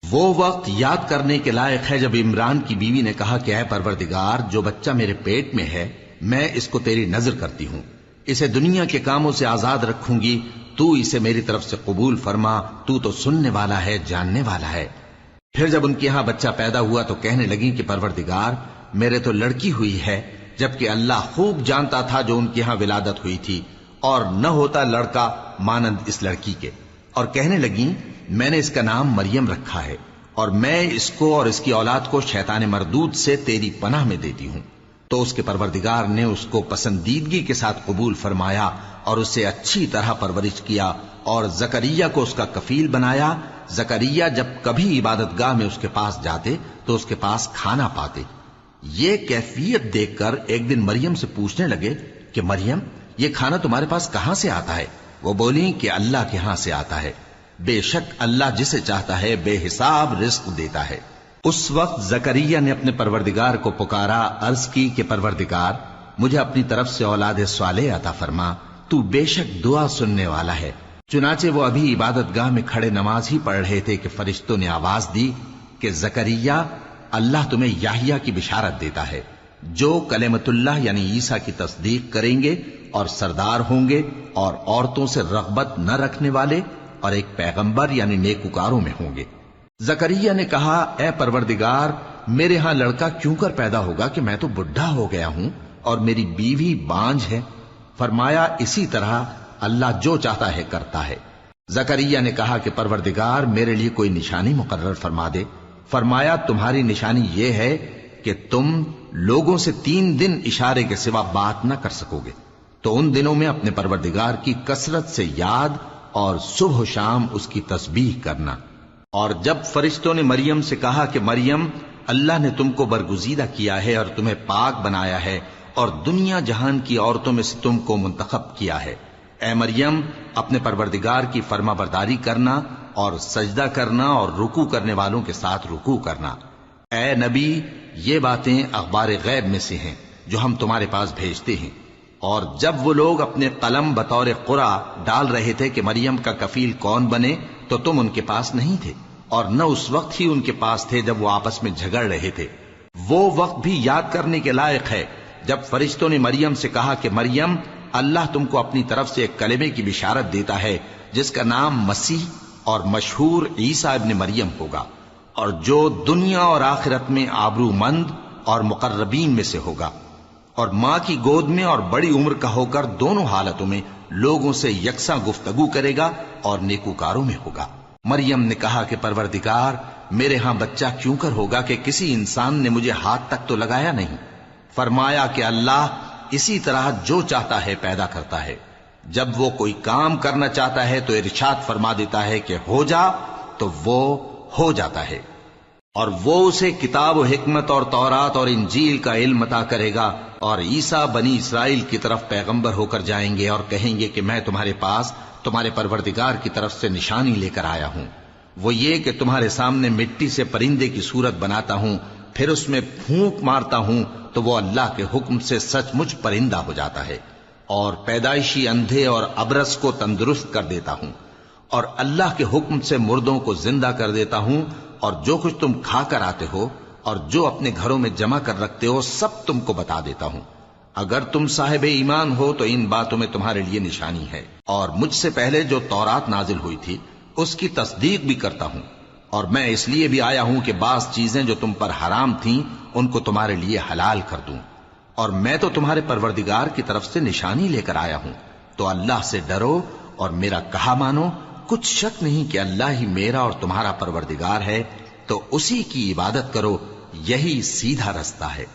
وہ وقت یاد کرنے کے لائق ہے جب عمران کی بیوی نے کہا کہ اے پروردگار، جو بچہ میرے پیٹ میں ہے میں اس کو تیری نذر کرتی ہوں، اسے دنیا کے کاموں سے آزاد رکھوں گی، تو اسے میری طرف سے قبول فرما، تو تو سننے والا ہے، جاننے والا ہے۔ پھر جب ان کے ہاں بچہ پیدا ہوا تو کہنے لگی کہ پروردگار، میرے تو لڑکی ہوئی ہے، جبکہ اللہ خوب جانتا تھا جو ان کے ہاں ولادت ہوئی تھی، اور نہ ہوتا لڑکا مانند اس لڑکی کے۔ اور کہنے لگیں میں نے اس کا نام مریم رکھا ہے، اور میں اس کو اور اس کی اولاد کو شیطان مردود سے تیری پناہ میں دیتی ہوں۔ تو اس کے پروردگار نے اس کو پسندیدگی کے ساتھ قبول فرمایا اور اسے اچھی طرح پرورش کیا، اور زکریا کو اس کا کفیل بنایا۔ زکریا جب کبھی عبادت گاہ میں اس کے پاس جاتے تو اس کے پاس کھانا پاتے۔ یہ کیفیت دیکھ کر ایک دن مریم سے پوچھنے لگے کہ مریم، یہ کھانا تمہارے پاس کہاں سے آتا ہے؟ وہ بولی کہ اللہ کے ہاں سے آتا ہے، بے شک اللہ جسے چاہتا ہے بے حساب رزق دیتا ہے۔ اس وقت زکریا نے اپنے پروردگار کو پکارا، عرض کی کہ پروردگار، مجھے اپنی طرف سے اولاد صالح عطا فرما، تو بے شک دعا سننے والا ہے۔ چنانچہ وہ ابھی عبادت گاہ میں کھڑے نماز ہی پڑھ رہے تھے کہ فرشتوں نے آواز دی کہ زکریا، اللہ تمہیں یحییٰ کی بشارت دیتا ہے، جو کلمۃ اللہ یعنی عیسیٰ کی تصدیق کریں گے اور سردار ہوں گے اور عورتوں سے رغبت نہ رکھنے والے اور ایک پیغمبر یعنی نیکوکاروں میں ہوں گے۔ زکریا نے کہا، اے پروردگار، میرے ہاں لڑکا کیوں کر پیدا ہوگا کہ میں تو بڈھا ہو گیا ہوں اور میری بیوی بانجھ ہے۔ فرمایا، اسی طرح اللہ جو چاہتا ہے کرتا ہے۔ زکریا نے کہا کہ پروردگار، میرے لیے کوئی نشانی مقرر فرما دے۔ فرمایا، تمہاری نشانی یہ ہے کہ تم لوگوں سے 3 دن اشارے کے سوا بات نہ کر سکو گے، تو ان دنوں میں اپنے پروردگار کی کثرت سے یاد اور صبح و شام اس کی تسبیح کرنا۔ اور جب فرشتوں نے مریم سے کہا کہ مریم، اللہ نے تم کو برگزیدہ کیا ہے اور تمہیں پاک بنایا ہے اور دنیا جہان کی عورتوں میں سے تم کو منتخب کیا ہے، اے مریم، اپنے پروردگار کی فرما برداری کرنا اور سجدہ کرنا اور رکوع کرنے والوں کے ساتھ رکوع کرنا۔ اے نبی، یہ باتیں اخبار غیب میں سے ہیں جو ہم تمہارے پاس بھیجتے ہیں۔ اور جب وہ لوگ اپنے قلم بطور قرعہ ڈال رہے تھے کہ مریم کا کفیل کون بنے، تو تم ان کے پاس نہیں تھے، اور نہ اس وقت ہی ان کے پاس تھے جب وہ آپس میں جھگڑ رہے تھے۔ وہ وقت بھی یاد کرنے کے لائق ہے جب فرشتوں نے مریم سے کہا کہ مریم، اللہ تم کو اپنی طرف سے ایک کلمے کی بشارت دیتا ہے جس کا نام مسیح اور مشہور عیسیٰ ابن مریم ہوگا، اور جو دنیا اور آخرت میں آبرو مند اور مقربین میں سے ہوگا، اور ماں کی گود میں اور بڑی عمر کا ہو کر دونوں حالتوں میں لوگوں سے یکساں گفتگو کرے گا اور نیکوکاروں میں ہوگا۔ مریم نے کہا کہ پروردگار، میرے ہاں بچہ کیوں کر ہوگا کہ کسی انسان نے مجھے ہاتھ تک تو لگایا نہیں۔ فرمایا کہ اللہ اسی طرح جو چاہتا ہے پیدا کرتا ہے، جب وہ کوئی کام کرنا چاہتا ہے تو ارشاد فرما دیتا ہے کہ ہو جا، تو وہ ہو جاتا ہے۔ اور وہ اسے کتاب و حکمت اور تورات اور انجیل کا علم عطا کرے گا، اور عیسیٰ بنی اسرائیل کی طرف پیغمبر ہو کر جائیں گے اور کہیں گے کہ میں تمہارے پاس تمہارے پروردگار کی طرف سے نشانی لے کر آیا ہوں، وہ یہ کہ تمہارے سامنے مٹی سے پرندے کی صورت بناتا ہوں، پھر اس میں پھونک مارتا ہوں تو وہ اللہ کے حکم سے سچ مچ پرندہ ہو جاتا ہے، اور پیدائشی اندھے اور ابرص کو تندرست کر دیتا ہوں، اور اللہ کے حکم سے مردوں کو زندہ کر دیتا ہوں، اور جو کچھ تم کھا کر آتے ہو اور جو اپنے گھروں میں جمع کر رکھتے ہو سب تم کو بتا دیتا ہوں۔ اگر تم صاحب ایمان ہو تو ان باتوں میں تمہارے لیے نشانی ہے، اور مجھ سے پہلے جو تورات نازل ہوئی تھی اس کی تصدیق بھی کرتا ہوں، اور میں اس لیے بھی آیا ہوں کہ بعض چیزیں جو تم پر حرام تھیں ان کو تمہارے لیے حلال کر دوں، اور میں تو تمہارے پروردگار کی طرف سے نشانی لے کر آیا ہوں، تو اللہ سے ڈرو اور میرا کہا مانو۔ کچھ شک نہیں کہ اللہ ہی میرا اور تمہارا پروردگار ہے، تو اسی کی عبادت کرو، یہی سیدھا رستہ ہے۔